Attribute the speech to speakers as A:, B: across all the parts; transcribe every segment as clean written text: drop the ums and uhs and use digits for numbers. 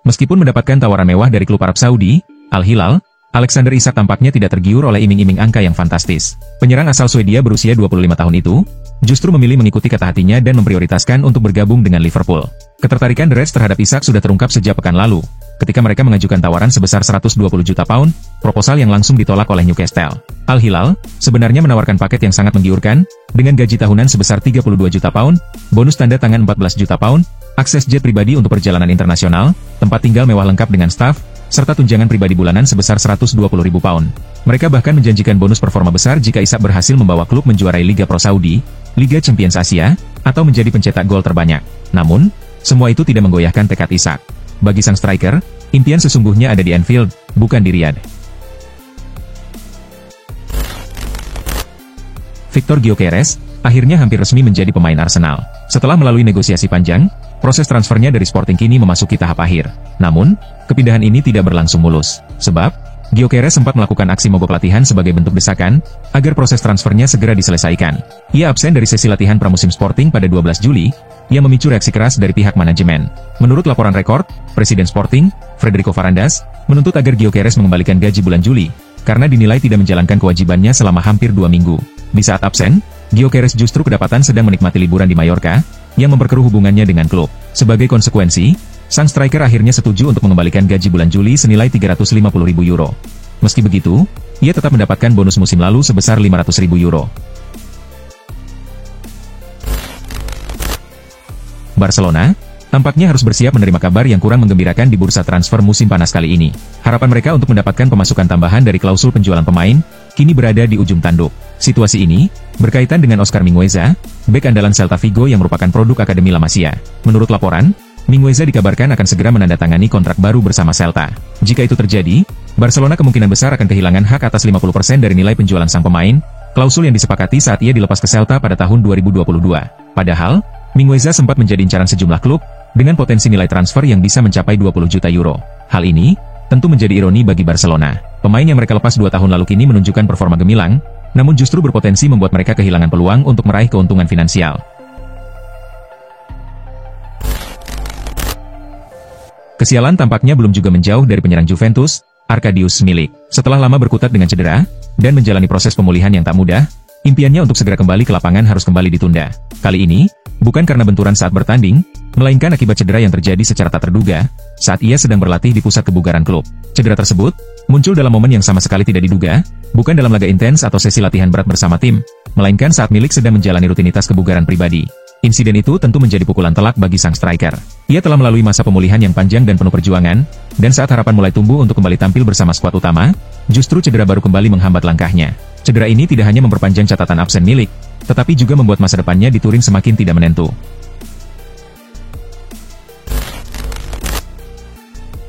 A: Meskipun mendapatkan tawaran mewah dari klub Arab Saudi, Al Hilal, Alexander Isak tampaknya tidak tergiur oleh iming-iming angka yang fantastis. Penyerang asal Swedia berusia 25 tahun itu, justru memilih mengikuti kata hatinya dan memprioritaskan untuk bergabung dengan Liverpool. Ketertarikan The Reds terhadap Isak sudah terungkap sejak pekan lalu, ketika mereka mengajukan tawaran sebesar 120 juta pound, proposal yang langsung ditolak oleh Newcastle. Al Hilal sebenarnya menawarkan paket yang sangat menggiurkan, dengan gaji tahunan sebesar 32 juta pound, bonus tanda tangan 14 juta pound, akses jet pribadi untuk perjalanan internasional, tempat tinggal mewah lengkap dengan staf, serta tunjangan pribadi bulanan sebesar 120 ribu pound. Mereka bahkan menjanjikan bonus performa besar jika Isak berhasil membawa klub menjuarai Liga Pro Saudi, Liga Champions Asia, atau menjadi pencetak gol terbanyak. Namun, semua itu tidak menggoyahkan tekad Isak. Bagi sang striker, impian sesungguhnya ada di Anfield, bukan di Riyadh. Victor Gyökeres akhirnya hampir resmi menjadi pemain Arsenal. Setelah melalui negosiasi panjang, proses transfernya dari Sporting kini memasuki tahap akhir. Namun, kepindahan ini tidak berlangsung mulus. Sebab, Gyökeres sempat melakukan aksi mogok latihan sebagai bentuk desakan, agar proses transfernya segera diselesaikan. Ia absen dari sesi latihan pramusim Sporting pada 12 Juli, yang memicu reaksi keras dari pihak manajemen. Menurut laporan Rekord, Presiden Sporting, Frederico Varandas, menuntut agar Gyökeres mengembalikan gaji bulan Juli, karena dinilai tidak menjalankan kewajibannya selama hampir 2 minggu. Di saat absen, Gyökeres justru kedapatan sedang menikmati liburan di Mallorca, yang memperkeruh hubungannya dengan klub. Sebagai konsekuensi, sang striker akhirnya setuju untuk mengembalikan gaji bulan Juli senilai 350 ribu euro. Meski begitu, ia tetap mendapatkan bonus musim lalu sebesar 500 ribu euro. Barcelona tampaknya harus bersiap menerima kabar yang kurang menggembirakan di bursa transfer musim panas kali ini. Harapan mereka untuk mendapatkan pemasukan tambahan dari klausul penjualan pemain, kini berada di ujung tanduk. Situasi ini berkaitan dengan Oscar Mingueza, bek andalan Celta Vigo yang merupakan produk Akademi La Masia. Menurut laporan, Mingueza dikabarkan akan segera menandatangani kontrak baru bersama Celta. Jika itu terjadi, Barcelona kemungkinan besar akan kehilangan hak atas 50% dari nilai penjualan sang pemain, klausul yang disepakati saat ia dilepas ke Celta pada tahun 2022. Padahal, Mingueza sempat menjadi incaran sejumlah klub, dengan potensi nilai transfer yang bisa mencapai 20 juta euro. Hal ini, tentu menjadi ironi bagi Barcelona. Pemain yang mereka lepas 2 tahun lalu kini menunjukkan performa gemilang, namun justru berpotensi membuat mereka kehilangan peluang untuk meraih keuntungan finansial. Kesialan tampaknya belum juga menjauh dari penyerang Juventus, Arkadiusz Milik. Setelah lama berkutat dengan cedera, dan menjalani proses pemulihan yang tak mudah, impiannya untuk segera kembali ke lapangan harus kembali ditunda. Kali ini, bukan karena benturan saat bertanding, melainkan akibat cedera yang terjadi secara tak terduga, saat ia sedang berlatih di pusat kebugaran klub. Cedera tersebut muncul dalam momen yang sama sekali tidak diduga, bukan dalam laga intens atau sesi latihan berat bersama tim, melainkan saat Milik sedang menjalani rutinitas kebugaran pribadi. Insiden itu tentu menjadi pukulan telak bagi sang striker. Ia telah melalui masa pemulihan yang panjang dan penuh perjuangan, dan saat harapan mulai tumbuh untuk kembali tampil bersama skuad utama, justru cedera baru kembali menghambat langkahnya. Cedera ini tidak hanya memperpanjang catatan absen Milik, tetapi juga membuat masa depannya di Turin semakin tidak menentu.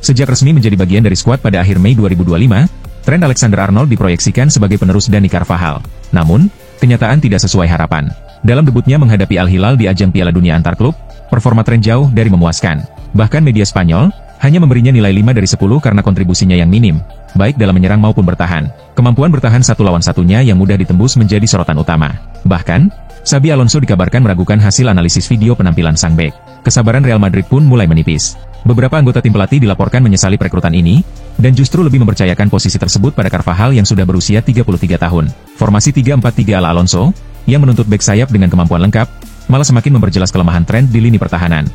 A: Sejak resmi menjadi bagian dari skuad pada akhir Mei 2025, Trent Alexander-Arnold diproyeksikan sebagai penerus Dani Carvajal. Namun, kenyataan tidak sesuai harapan. Dalam debutnya menghadapi Al Hilal di ajang Piala Dunia antar klub, performa Trent jauh dari memuaskan. Bahkan media Spanyol hanya memberinya nilai 5 dari 10 karena kontribusinya yang minim, baik dalam menyerang maupun bertahan. Kemampuan bertahan satu lawan satunya yang mudah ditembus menjadi sorotan utama. Bahkan, Xabi Alonso dikabarkan meragukan hasil analisis video penampilan sang bek. Kesabaran Real Madrid pun mulai menipis. Beberapa anggota tim pelatih dilaporkan menyesali perekrutan ini, dan justru lebih mempercayakan posisi tersebut pada Carvajal yang sudah berusia 33 tahun. Formasi 3-4-3 ala Alonso, yang menuntut bek sayap dengan kemampuan lengkap, malah semakin memperjelas kelemahan Trent di lini pertahanan.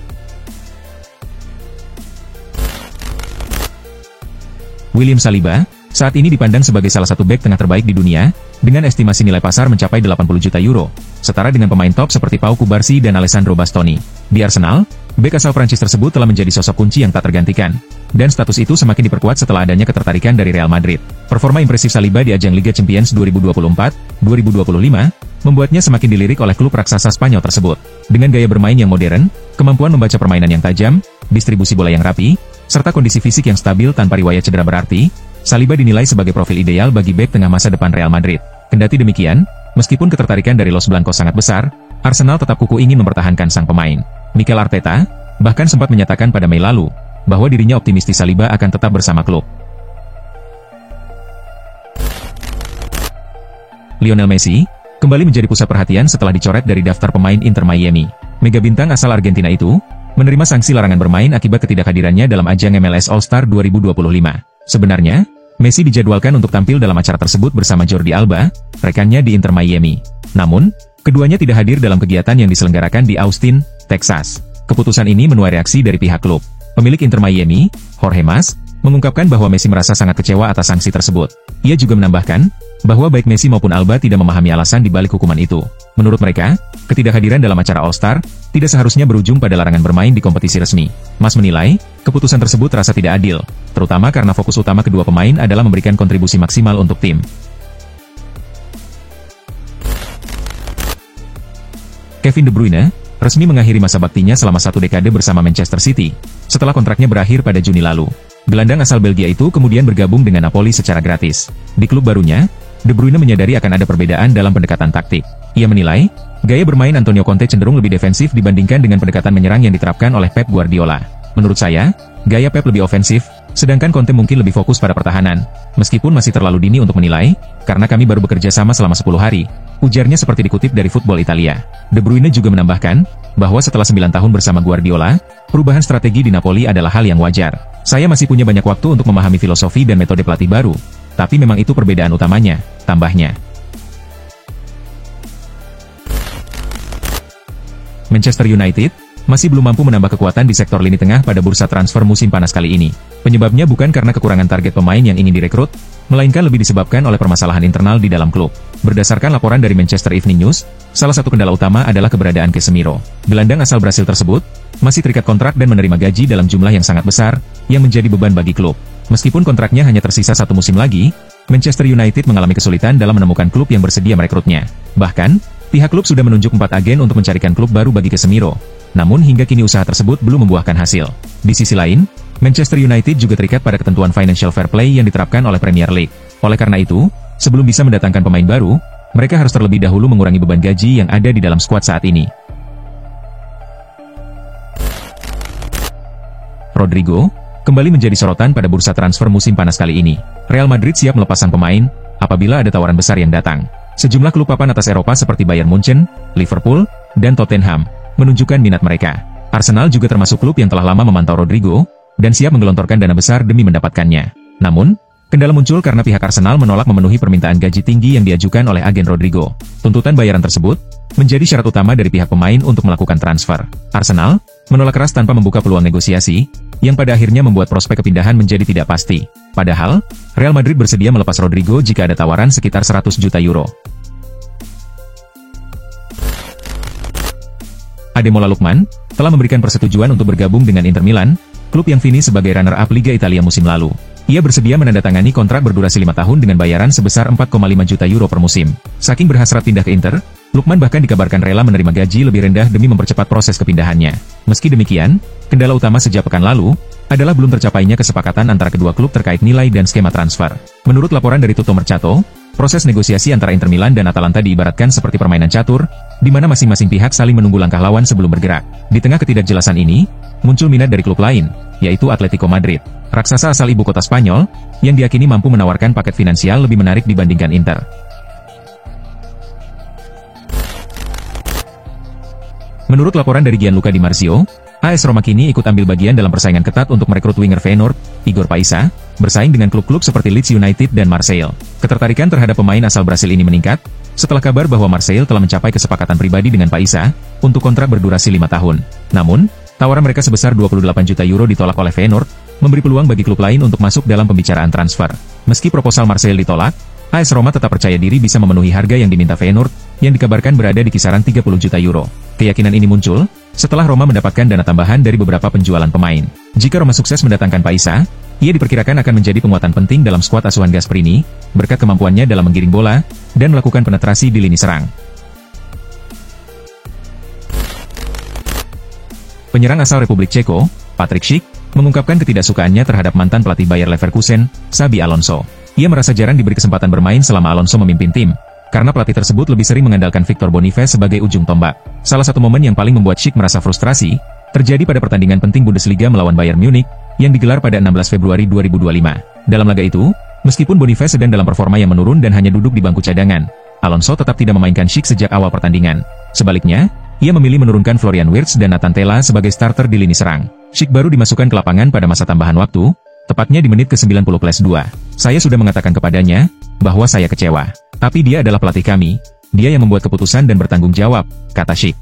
A: William Saliba, saat ini dipandang sebagai salah satu bek tengah terbaik di dunia, dengan estimasi nilai pasar mencapai 80 juta euro, setara dengan pemain top seperti Pau Cubarsí dan Alessandro Bastoni. Di Arsenal, bek asal Prancis tersebut telah menjadi sosok kunci yang tak tergantikan, dan status itu semakin diperkuat setelah adanya ketertarikan dari Real Madrid. Performa impresif Saliba di ajang Liga Champions 2024-2025, membuatnya semakin dilirik oleh klub raksasa Spanyol tersebut. Dengan gaya bermain yang modern, kemampuan membaca permainan yang tajam, distribusi bola yang rapi, serta kondisi fisik yang stabil tanpa riwayat cedera berarti, Saliba dinilai sebagai profil ideal bagi bek tengah masa depan Real Madrid. Kendati demikian, meskipun ketertarikan dari Los Blancos sangat besar, Arsenal tetap kukuh ingin mempertahankan sang pemain. Mikel Arteta bahkan sempat menyatakan pada Mei lalu, bahwa dirinya optimistis Saliba akan tetap bersama klub. Lionel Messi kembali menjadi pusat perhatian setelah dicoret dari daftar pemain Inter Miami. Mega bintang asal Argentina itu menerima sanksi larangan bermain akibat ketidakhadirannya dalam ajang MLS All-Star 2025. Sebenarnya, Messi dijadwalkan untuk tampil dalam acara tersebut bersama Jordi Alba, rekannya di Inter Miami. Namun, keduanya tidak hadir dalam kegiatan yang diselenggarakan di Austin, Texas. Keputusan ini menuai reaksi dari pihak klub. Pemilik Inter Miami, Jorge Mas, mengungkapkan bahwa Messi merasa sangat kecewa atas sanksi tersebut. Ia juga menambahkan bahwa baik Messi maupun Alba tidak memahami alasan di balik hukuman itu. Menurut mereka, ketidakhadiran dalam acara All-Star tidak seharusnya berujung pada larangan bermain di kompetisi resmi. Mas menilai, keputusan tersebut terasa tidak adil, terutama karena fokus utama kedua pemain adalah memberikan kontribusi maksimal untuk tim. Kevin De Bruyne resmi mengakhiri masa baktinya selama 1 dekade bersama Manchester City, setelah kontraknya berakhir pada Juni lalu. Gelandang asal Belgia itu kemudian bergabung dengan Napoli secara gratis. Di klub barunya, De Bruyne menyadari akan ada perbedaan dalam pendekatan taktik. Ia menilai, gaya bermain Antonio Conte cenderung lebih defensif dibandingkan dengan pendekatan menyerang yang diterapkan oleh Pep Guardiola. Menurut saya, gaya Pep lebih ofensif, sedangkan Conte mungkin lebih fokus pada pertahanan. Meskipun masih terlalu dini untuk menilai, karena kami baru bekerja sama selama 10 hari, ujarnya seperti dikutip dari Football Italia. De Bruyne juga menambahkan, bahwa setelah 9 tahun bersama Guardiola, perubahan strategi di Napoli adalah hal yang wajar. Saya masih punya banyak waktu untuk memahami filosofi dan metode pelatih baru, tapi memang itu perbedaan utamanya, tambahnya. Manchester United masih belum mampu menambah kekuatan di sektor lini tengah pada bursa transfer musim panas kali ini. Penyebabnya bukan karena kekurangan target pemain yang ingin direkrut, melainkan lebih disebabkan oleh permasalahan internal di dalam klub. Berdasarkan laporan dari Manchester Evening News, salah satu kendala utama adalah keberadaan Casemiro. Gelandang asal Brasil tersebut masih terikat kontrak dan menerima gaji dalam jumlah yang sangat besar, yang menjadi beban bagi klub. Meskipun kontraknya hanya tersisa 1 musim lagi, Manchester United mengalami kesulitan dalam menemukan klub yang bersedia merekrutnya. Bahkan, pihak klub sudah menunjuk 4 agen untuk mencarikan klub baru bagi Casemiro. Namun hingga kini usaha tersebut belum membuahkan hasil. Di sisi lain, Manchester United juga terikat pada ketentuan financial fair play yang diterapkan oleh Premier League. Oleh karena itu, sebelum bisa mendatangkan pemain baru, mereka harus terlebih dahulu mengurangi beban gaji yang ada di dalam skuad saat ini. Rodrigo kembali menjadi sorotan pada bursa transfer musim panas kali ini. Real Madrid siap melepas sang pemain apabila ada tawaran besar yang datang. Sejumlah klub papan atas Eropa seperti Bayern Munchen, Liverpool, dan Tottenham menunjukkan minat mereka. Arsenal juga termasuk klub yang telah lama memantau Rodrigo dan siap menggelontorkan dana besar demi mendapatkannya. Namun, kendala muncul karena pihak Arsenal menolak memenuhi permintaan gaji tinggi yang diajukan oleh agen Rodrigo. Tuntutan bayaran tersebut menjadi syarat utama dari pihak pemain untuk melakukan transfer. Arsenal menolak keras tanpa membuka peluang negosiasi, yang pada akhirnya membuat prospek kepindahan menjadi tidak pasti. Padahal, Real Madrid bersedia melepas Rodrigo jika ada tawaran sekitar 100 juta euro. Ademola Lookman telah memberikan persetujuan untuk bergabung dengan Inter Milan, klub yang finish sebagai runner-up Liga Italia musim lalu. Ia bersedia menandatangani kontrak berdurasi 5 tahun dengan bayaran sebesar 4,5 juta euro per musim. Saking berhasrat pindah ke Inter, Lookman bahkan dikabarkan rela menerima gaji lebih rendah demi mempercepat proses kepindahannya. Meski demikian, kendala utama sejak pekan lalu adalah belum tercapainya kesepakatan antara kedua klub terkait nilai dan skema transfer. Menurut laporan dari Tutto Mercato, proses negosiasi antara Inter Milan dan Atalanta diibaratkan seperti permainan catur, di mana masing-masing pihak saling menunggu langkah lawan sebelum bergerak. Di tengah ketidakjelasan ini, muncul minat dari klub lain, yaitu Atletico Madrid, raksasa asal ibu kota Spanyol, yang diyakini mampu menawarkan paket finansial lebih menarik dibandingkan Inter. Menurut laporan dari Gianluca Di Marzio, AS Roma kini ikut ambil bagian dalam persaingan ketat untuk merekrut winger Feyenoord, Igor Paisa, bersaing dengan klub-klub seperti Leeds United dan Marseille. Ketertarikan terhadap pemain asal Brasil ini meningkat, setelah kabar bahwa Marseille telah mencapai kesepakatan pribadi dengan Paisa, untuk kontrak berdurasi 5 tahun. Namun, tawaran mereka sebesar 28 juta euro ditolak oleh Feyenoord, memberi peluang bagi klub lain untuk masuk dalam pembicaraan transfer. Meski proposal Marseille ditolak, AS Roma tetap percaya diri bisa memenuhi harga yang diminta Feyenoord, yang dikabarkan berada di kisaran 30 juta euro. Keyakinan ini muncul setelah Roma mendapatkan dana tambahan dari beberapa penjualan pemain. Jika Roma sukses mendatangkan Paisa, ia diperkirakan akan menjadi penguatan penting dalam skuad asuhan Gasperini, berkat kemampuannya dalam menggiring bola dan melakukan penetrasi di lini serang. Penyerang asal Republik Ceko, Patrick Schick, mengungkapkan ketidaksukaannya terhadap mantan pelatih Bayer Leverkusen, Xabi Alonso. Ia merasa jarang diberi kesempatan bermain selama Alonso memimpin tim, karena pelatih tersebut lebih sering mengandalkan Victor Boniface sebagai ujung tombak. Salah satu momen yang paling membuat Schick merasa frustrasi, terjadi pada pertandingan penting Bundesliga melawan Bayern Munich, yang digelar pada 16 Februari 2025. Dalam laga itu, meskipun Boniface sedang dalam performa yang menurun dan hanya duduk di bangku cadangan, Alonso tetap tidak memainkan Schick sejak awal pertandingan. Sebaliknya, ia memilih menurunkan Florian Wirtz dan Nathan Tella sebagai starter di lini serang. Schick baru dimasukkan ke lapangan pada masa tambahan waktu, tepatnya di menit ke-90+2. Saya sudah mengatakan kepadanya bahwa saya kecewa. Tapi dia adalah pelatih kami. Dia yang membuat keputusan dan bertanggung jawab, kata Schick.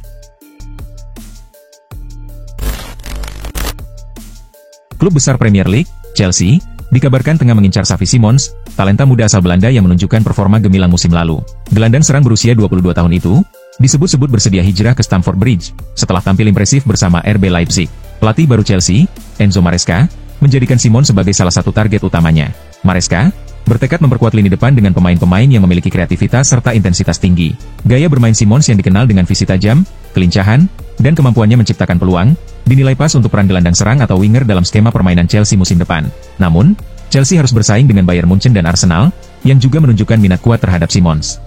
A: Klub besar Premier League, Chelsea, dikabarkan tengah mengincar Xavi Simons, talenta muda asal Belanda yang menunjukkan performa gemilang musim lalu. Gelandang serang berusia 22 tahun itu, disebut-sebut bersedia hijrah ke Stamford Bridge, setelah tampil impresif bersama RB Leipzig. Pelatih baru Chelsea, Enzo Maresca, menjadikan Simons sebagai salah satu target utamanya. Maresca bertekad memperkuat lini depan dengan pemain-pemain yang memiliki kreativitas serta intensitas tinggi. Gaya bermain Simons yang dikenal dengan visi tajam, kelincahan, dan kemampuannya menciptakan peluang, dinilai pas untuk peran gelandang serang atau winger dalam skema permainan Chelsea musim depan. Namun, Chelsea harus bersaing dengan Bayern Munchen dan Arsenal, yang juga menunjukkan minat kuat terhadap Simons.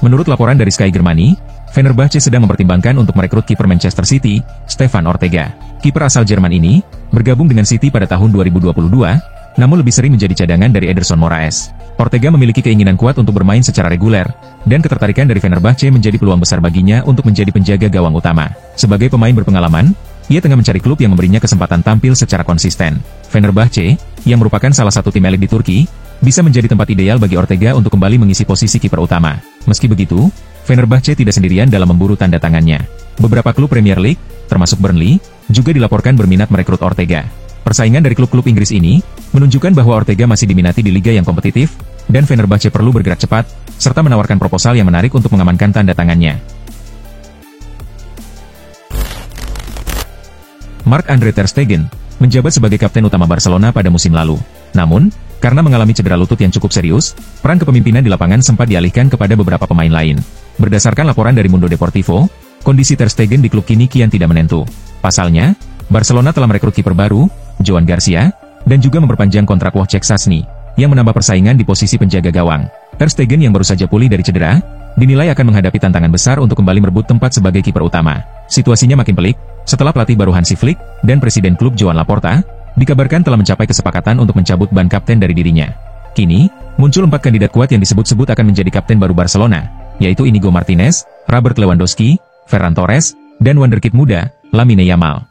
A: Menurut laporan dari Sky Germany, Fenerbahce sedang mempertimbangkan untuk merekrut kiper Manchester City, Stefan Ortega. Kiper asal Jerman ini, bergabung dengan City pada tahun 2022, namun lebih sering menjadi cadangan dari Ederson Moraes. Ortega memiliki keinginan kuat untuk bermain secara reguler, dan ketertarikan dari Fenerbahce menjadi peluang besar baginya untuk menjadi penjaga gawang utama. Sebagai pemain berpengalaman, ia tengah mencari klub yang memberinya kesempatan tampil secara konsisten. Fenerbahce, yang merupakan salah satu tim elit di Turki, bisa menjadi tempat ideal bagi Ortega untuk kembali mengisi posisi kiper utama. Meski begitu, Fenerbahce tidak sendirian dalam memburu tanda tangannya. Beberapa klub Premier League, termasuk Burnley, juga dilaporkan berminat merekrut Ortega. Persaingan dari klub-klub Inggris ini menunjukkan bahwa Ortega masih diminati di liga yang kompetitif, dan Fenerbahce perlu bergerak cepat, serta menawarkan proposal yang menarik untuk mengamankan tanda tangannya. Marc-Andre ter Stegen menjabat sebagai kapten utama Barcelona pada musim lalu. Namun, karena mengalami cedera lutut yang cukup serius, peran kepemimpinan di lapangan sempat dialihkan kepada beberapa pemain lain. Berdasarkan laporan dari Mundo Deportivo, kondisi ter Stegen di klub kini kian tidak menentu. Pasalnya, Barcelona telah merekrut kiper baru, Joan Garcia, dan juga memperpanjang kontrak Wojciech Szczęsny, yang menambah persaingan di posisi penjaga gawang. Ter Stegen yang baru saja pulih dari cedera, dinilai akan menghadapi tantangan besar untuk kembali merebut tempat sebagai kiper utama. Situasinya makin pelik, setelah pelatih baru Hansi Flick, dan presiden klub Joan Laporta, dikabarkan telah mencapai kesepakatan untuk mencabut ban kapten dari dirinya. Kini, muncul 4 kandidat kuat yang disebut-sebut akan menjadi kapten baru Barcelona, yaitu Inigo Martinez, Robert Lewandowski, Ferran Torres, dan wonderkid muda, Lamine Yamal.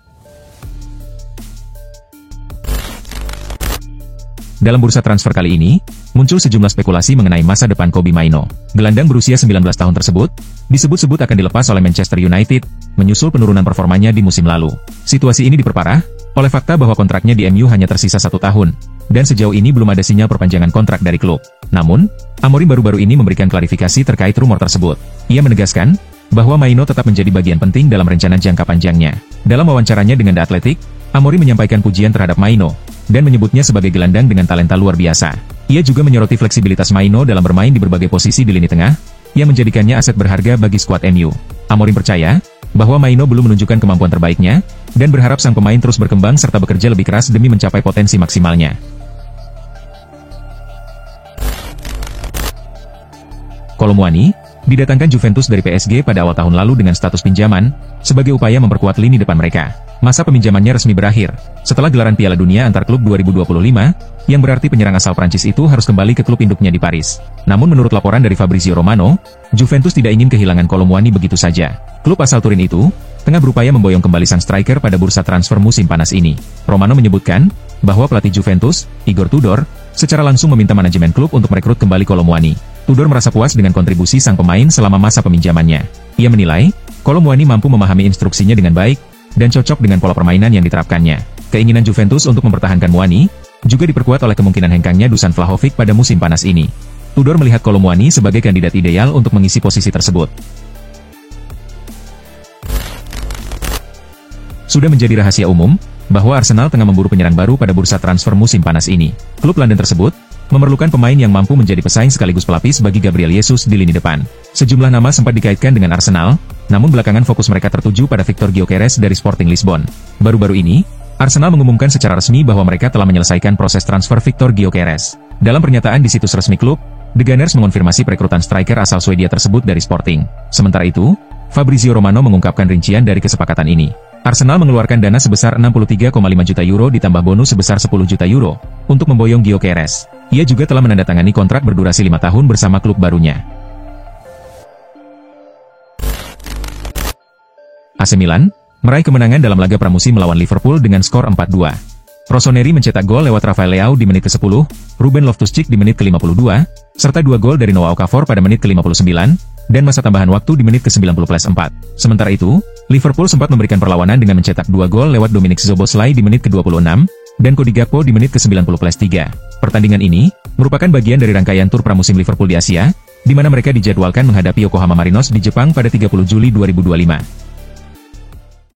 A: Dalam bursa transfer kali ini, muncul sejumlah spekulasi mengenai masa depan Kobbie Mainoo. Gelandang berusia 19 tahun tersebut, disebut-sebut akan dilepas oleh Manchester United, menyusul penurunan performanya di musim lalu. Situasi ini diperparah oleh fakta bahwa kontraknya di MU hanya tersisa 1 tahun, dan sejauh ini belum ada sinyal perpanjangan kontrak dari klub. Namun, Amorim baru-baru ini memberikan klarifikasi terkait rumor tersebut. Ia menegaskan bahwa Mainoo tetap menjadi bagian penting dalam rencana jangka panjangnya. Dalam wawancaranya dengan The Athletic, Amorim menyampaikan pujian terhadap Mainoo, dan menyebutnya sebagai gelandang dengan talenta luar biasa. Ia juga menyoroti fleksibilitas Mainoo dalam bermain di berbagai posisi di lini tengah, yang menjadikannya aset berharga bagi skuad MU. Amorim percaya bahwa Mainoo belum menunjukkan kemampuan terbaiknya, dan berharap sang pemain terus berkembang serta bekerja lebih keras demi mencapai potensi maksimalnya. Kolo Muani didatangkan Juventus dari PSG pada awal tahun lalu dengan status pinjaman, sebagai upaya memperkuat lini depan mereka. Masa peminjamannya resmi berakhir setelah gelaran Piala Dunia antar klub 2025, yang berarti penyerang asal Prancis itu harus kembali ke klub induknya di Paris. Namun menurut laporan dari Fabrizio Romano, Juventus tidak ingin kehilangan Kolo Muani begitu saja. Klub asal Turin itu tengah berupaya memboyong kembali sang striker pada bursa transfer musim panas ini. Romano menyebutkan bahwa pelatih Juventus, Igor Tudor, secara langsung meminta manajemen klub untuk merekrut kembali Kolo Muani. Tudor merasa puas dengan kontribusi sang pemain selama masa peminjamannya. Ia menilai, Kolo Muani mampu memahami instruksinya dengan baik, dan cocok dengan pola permainan yang diterapkannya. Keinginan Juventus untuk mempertahankan Muani juga diperkuat oleh kemungkinan hengkangnya Dusan Vlahovic pada musim panas ini. Tudor melihat Kolo Muani sebagai kandidat ideal untuk mengisi posisi tersebut. Sudah menjadi rahasia umum bahwa Arsenal tengah memburu penyerang baru pada bursa transfer musim panas ini. Klub London tersebut memerlukan pemain yang mampu menjadi pesaing sekaligus pelapis bagi Gabriel Jesus di lini depan. Sejumlah nama sempat dikaitkan dengan Arsenal, namun belakangan fokus mereka tertuju pada Victor Gyökeres dari Sporting Lisbon. Baru-baru ini, Arsenal mengumumkan secara resmi bahwa mereka telah menyelesaikan proses transfer Victor Gyökeres. Dalam pernyataan di situs resmi klub, The Gunners mengonfirmasi perekrutan striker asal Swedia tersebut dari Sporting. Sementara itu, Fabrizio Romano mengungkapkan rincian dari kesepakatan ini. Arsenal mengeluarkan dana sebesar 63,5 juta euro ditambah bonus sebesar 10 juta euro untuk memboyong Gyökeres. Ia juga telah menandatangani kontrak berdurasi 5 tahun bersama klub barunya. AC Milan meraih kemenangan dalam laga pramusim melawan Liverpool dengan skor 4-2. Rossoneri mencetak gol lewat Rafael Leao di menit ke-10, Ruben Loftus-Cheek di menit ke-52, serta 2 gol dari Noah Okafor pada menit ke-59, dan masa tambahan waktu di menit ke-90+4. Sementara itu, Liverpool sempat memberikan perlawanan dengan mencetak 2 gol lewat Dominik Szoboszlai di menit ke-26, dan Cody Gakpo di menit ke-90+3. Pertandingan ini merupakan bagian dari rangkaian tur pramusim Liverpool di Asia, di mana mereka dijadwalkan menghadapi Yokohama Marinos di Jepang pada 30 Juli 2025.